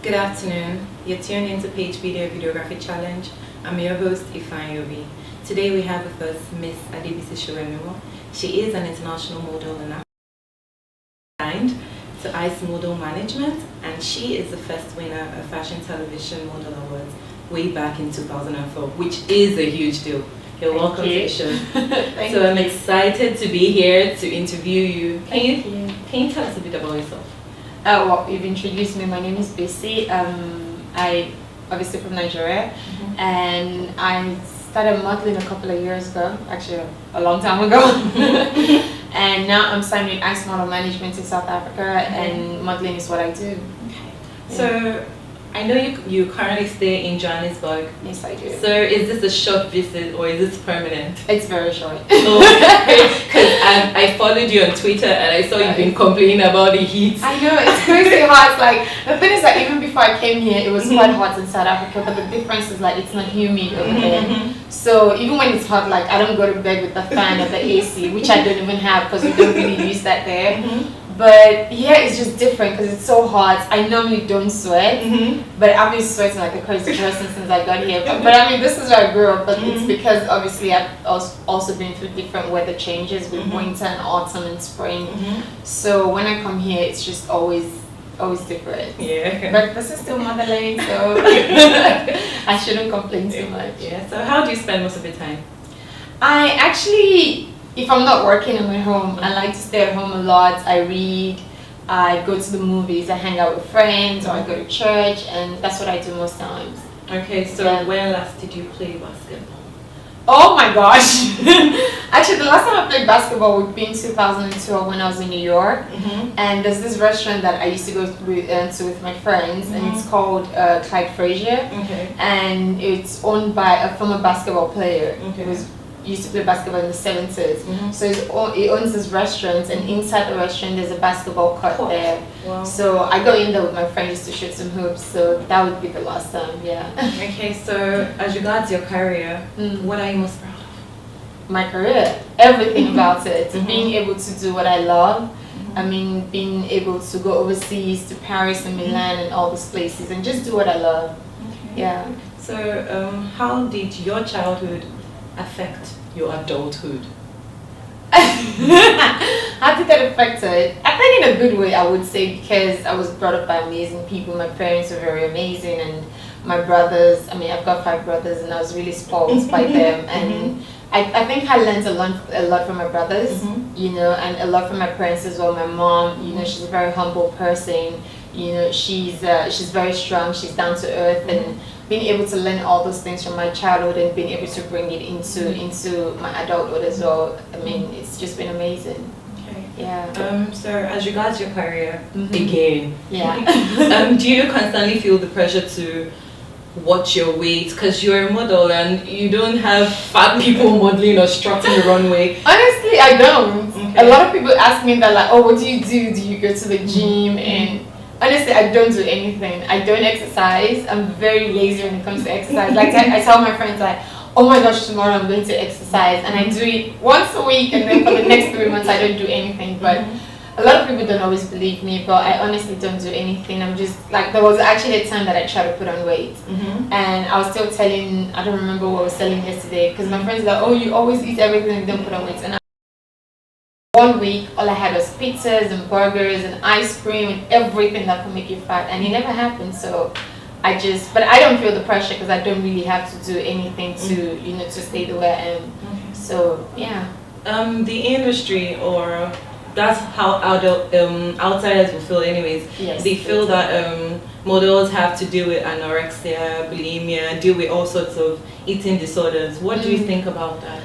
Good afternoon. You're tuned into PagePedia Videography Challenge. I'm your host, Ifeanyi. Today we have with us Miss Adebisi Sowemimo. She is an international model and signed to ICE Model Management, and she is the first winner of Fashion Television Model Awards way back in 2004, which is a huge deal. You're welcome to the show. So I'm excited to be here to interview you. Can you tell us a bit about yourself? Well, you've introduced me. My name is Adebisi. I obviously from Nigeria, and I started modeling a couple of years ago, actually a long time ago. And now I'm signed with ICE Model Management in South Africa, and modeling is what I do. So I know you currently stay in Johannesburg. Yes, I do. So is this a short visit or is this permanent? It's very short. Because I followed you on Twitter and I saw you've been complaining about the heat. I know, it's crazy hot. Like, the thing is that even before I came here, it was quite hot in South Africa, but the difference is like it's not humid over there. So even when it's hot, like I don't go to bed with the fan or the AC, which I don't even have because we don't really use that there. But here it's just different because it's so hot. I normally don't sweat, but I've been sweating like a crazy person since I got here. But I mean, this is where I grew up, but it's because obviously I've also been through different weather changes with winter and autumn and spring. So when I come here, it's just always different. Yeah. But this is still motherland, so I shouldn't complain too much. Yeah. So how do you spend most of your time? I actually, if I'm not working, I'm at home. I like to stay at home a lot. I read, I go to the movies, I hang out with friends, or I go to church, and that's what I do most times. Okay, so when last did you play basketball? Oh my gosh! Actually, the last time I played basketball would be in 2012 when I was in New York. And there's this restaurant that I used to go to with my friends, and it's called Clyde Frazier. And it's owned by a former basketball player. He used to play basketball in the 70s. So he owns this restaurant, and inside the restaurant there's a basketball court there. Wow. So I go in there with my friends to shoot some hoops, so that would be the last time, yeah. Okay, so as regards your career, what are you most proud of? My career, everything about it. Being able to do what I love. I mean, being able to go overseas to Paris and Milan and all those places and just do what I love. Yeah. So how did your childhood affect your adulthood? How did that affect it? I think in a good way, I would say, because I was brought up by amazing people. My parents were very amazing, and my brothers, I mean, I've got 5 brothers, and I was really spoiled by them. And I think I learned a lot from my brothers, you know, and a lot from my parents as well. My mom, you know, she's a very humble person. You know, she's very strong. She's down to earth, and being able to learn all those things from my childhood and being able to bring it into my adulthood as well. I mean, it's just been amazing. Okay. Yeah. So as regards your career, again, do you constantly feel the pressure to watch your weight because you're a model and you don't have fat people modeling or strutting the runway? Honestly, I don't. A lot of people ask me that, like, oh, what do you do? Do you go to the gym? And honestly, I don't do anything. I don't exercise. I'm very lazy when it comes to exercise. Like I tell my friends, like, oh my gosh, tomorrow I'm going to exercise, and I do it once a week, and then for the next 3 months I don't do anything. But a lot of people don't always believe me, but I honestly don't do anything. I'm just like, there was actually a time that I tried to put on weight, and I was still telling, I don't remember what I was telling yesterday, because my friends were like, oh, you always eat everything and don't put on weight. And 1 week, all I had was pizzas and burgers and ice cream and everything that could make you fat, and it never happened. So but I don't feel the pressure because I don't really have to do anything to, you know, to stay the way I am. So yeah. The industry, or that's how outsiders will feel anyways. Yes, they feel that models have to deal with anorexia, bulimia, deal with all sorts of eating disorders. What do you think about that?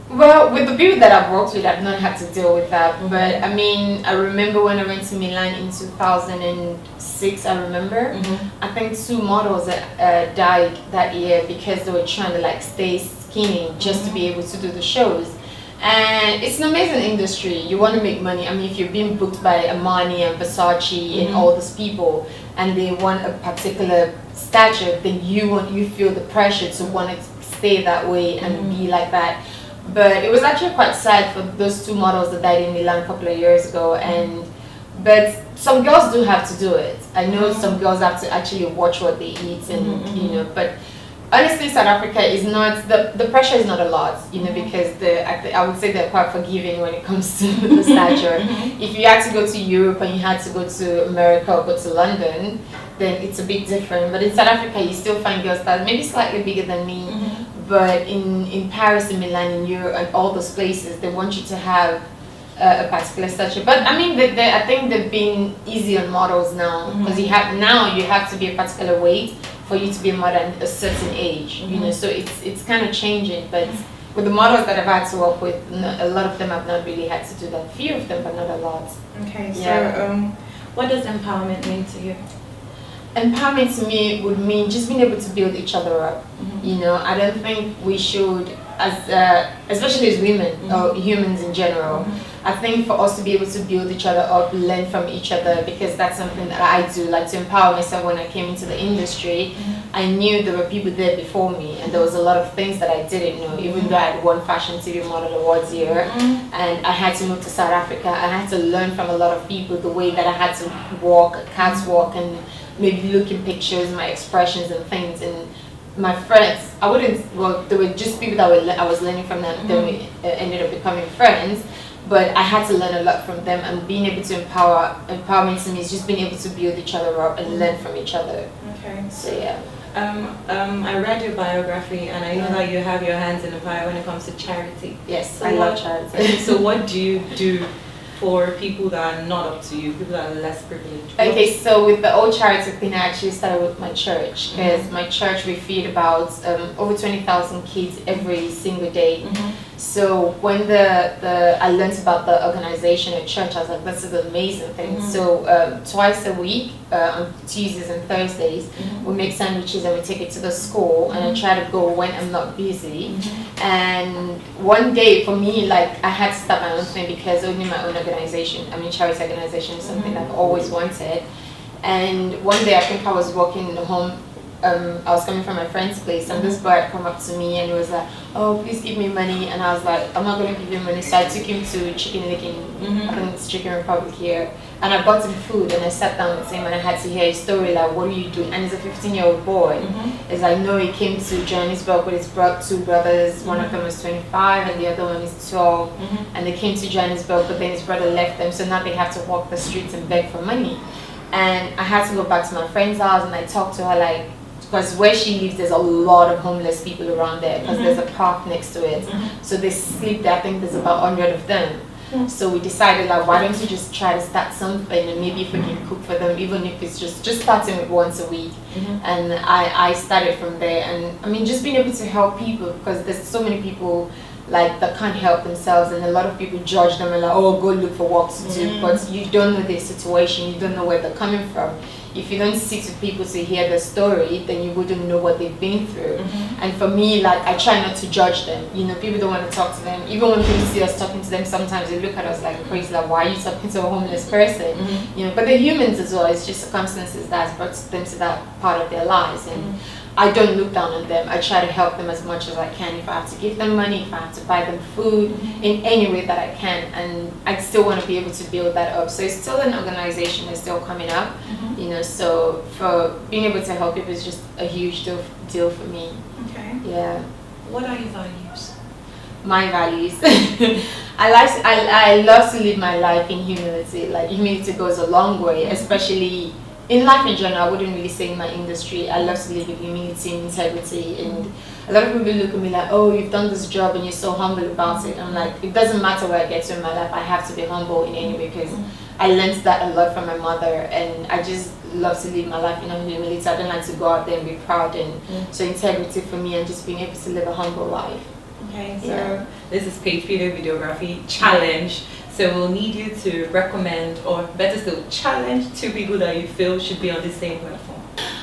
Well, with the people that I've worked with, I've not had to deal with that. But I mean, I remember when I went to Milan in 2006, I remember, I think 2 models died that year because they were trying to like stay skinny just to be able to do the shows. And it's an amazing industry. You want to make money. I mean, if you're being booked by Armani and Versace and all those people, and they want a particular stature, then you feel the pressure to want to stay that way and be like that. But it was actually quite sad for those 2 models that died in Milan a couple of years ago, and But some girls do have to do it. I know some girls have to actually watch what they eat, and you know. But honestly, South Africa is not the pressure is not a lot, you know, because I would say they're quite forgiving when it comes to the stature. If you had to go to Europe and you had to go to America or go to London, then it's a bit different. But in South Africa, you still find girls that are maybe slightly bigger than me. But in Paris, in Milan, in Europe, and all those places, they want you to have a particular stature. But I mean, I think they've been easy on models now, because you have to be a particular weight for you to be a model at a certain age. You know, so it's kind of changing. But with the models that I've had to work with, a lot of them have not really had to do that. Few of them, but not a lot. Okay. So, what does empowerment mean to you? Empowerment to me would mean just being able to build each other up. You know, I don't think we should, especially as women or humans in general, I think for us to be able to build each other up, learn from each other, because that's something that I do, like to empower myself. When I came into the industry, I knew there were people there before me, and there was a lot of things that I didn't know, even though I had won Fashion TV Model Awards here, and I had to move to South Africa. I had to learn from a lot of people the way that I had to walk, catwalk, and maybe look in pictures, my expressions and things. And my friends, they were just people that I was learning from them. Then we ended up becoming friends, but I had to learn a lot from them. And being able to empowerment to me is just being able to build each other up and learn from each other. Okay. So yeah. I read your biography, and I know that you have your hands in the pie when it comes to charity. Yes, So I love charity. So what do you do for people that are not up to you, people that are less privileged? Okay, so with the old charity thing, I actually started with my church, because my church, we feed about over 20,000 kids every single day. So when I learned about the organization at church, I was like, this is an amazing thing. So twice a week, on Tuesdays and Thursdays, we make sandwiches and we take it to the school, and I try to go when I'm not busy. And one day for me, like, I had to start my own thing, because owning my own organization, I mean charity organization, is something I've always wanted. And one day I think I was walking in the home, I was coming from my friend's place, and this boy had come up to me and he was like, oh, please give me money. And I was like, I'm not going to give you money. So I took him to Chicken Licking, I think it's Chicken Republic here, and I bought him food, and I sat down with him and I had to hear his story, like, what are you doing? And he's a 15-year-old boy. As I know, he came to Johannesburg with his two brothers. One of them was 25 and the other one is 12. And they came to Johannesburg, but then his brother left them, so now they have to walk the streets and beg for money. And I had to go back to my friend's house, and I talked to her, like, because where she lives, there's a lot of homeless people around there, because there's a park next to it. So they sleep there. I think there's about 100 of them. So we decided, like, why don't we just try to start something, and maybe if we can cook for them, even if it's just starting with once a week. And I started from there. And I mean, just being able to help people, because there's so many people like that can't help themselves, and a lot of people judge them and like, oh, go look for work to do, but you don't know their situation, you don't know where they're coming from. If you don't sit with people to hear the story, then you wouldn't know what they've been through. And for me, like, I try not to judge them. You know, people don't want to talk to them. Even when people see us talking to them, sometimes they look at us like crazy, like, why are you talking to a homeless person? You know, but they're humans as well. It's just circumstances that's brought them to that part of their lives. And I don't look down on them. I try to help them as much as I can. If I have to give them money, if I have to buy them food, in any way that I can. And I still want to be able to build that up. So it's still an organization that's still coming up, you know, so for being able to help people is just a huge deal for me. Okay. Yeah. What are your values? My values. I love to live my life in humility. Like, humility goes a long way, especially in life in general. I wouldn't really say in my industry. I love to live with humility and integrity. And a lot of people look at me like, oh, you've done this job and you're so humble about it. I'm like, it doesn't matter where I get to in my life. I have to be humble in any way, because I learned that a lot from my mother, and I just love to live my life in humility. I don't like to go out there and be proud. And so integrity for me, and just being able to live a humble life. Okay, so this is PagePedia Videography Challenge. So we'll need you to recommend, or better still, challenge 2 people that you feel should be on the same platform.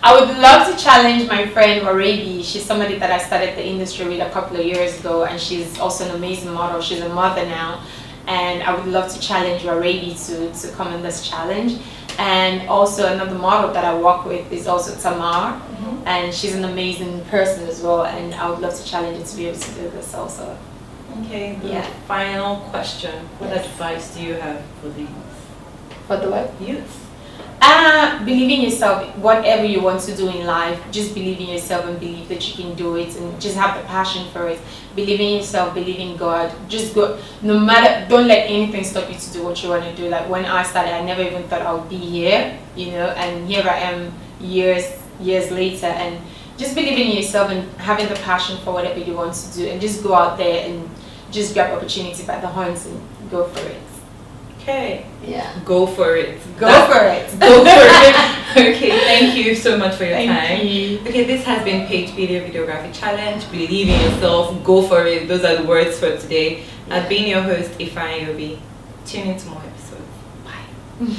I would love to challenge my friend Adebisi. She's somebody that I started the industry with a couple of years ago, and she's also an amazing model. She's a mother now, and I would love to challenge Adebisi to come on this challenge. And also another model that I work with is also Tamar, and she's an amazing person as well, and I would love to challenge her to be able to do this also. Okay, the final question. What advice do you have for the youth? For the what? Youth. Believe in yourself. Whatever you want to do in life, just believe in yourself and believe that you can do it, and just have the passion for it. Believe in yourself, believe in God. Just go. No matter, don't let anything stop you to do what you want to do. Like when I started, I never even thought I would be here, you know, and here I am years later. And just believing in yourself and having the passion for whatever you want to do, and just go out there and just grab opportunity by the horns and go for it. Okay. Yeah. Go for it. Go for it. Go for it. Okay, thank you so much for your time. Thank you. Okay, this has been PagePedia Videography Challenge. Believe in yourself. Go for it. Those are the words for today. I've been your host, Ifeanyi Obi. Tune in to more episodes. Bye.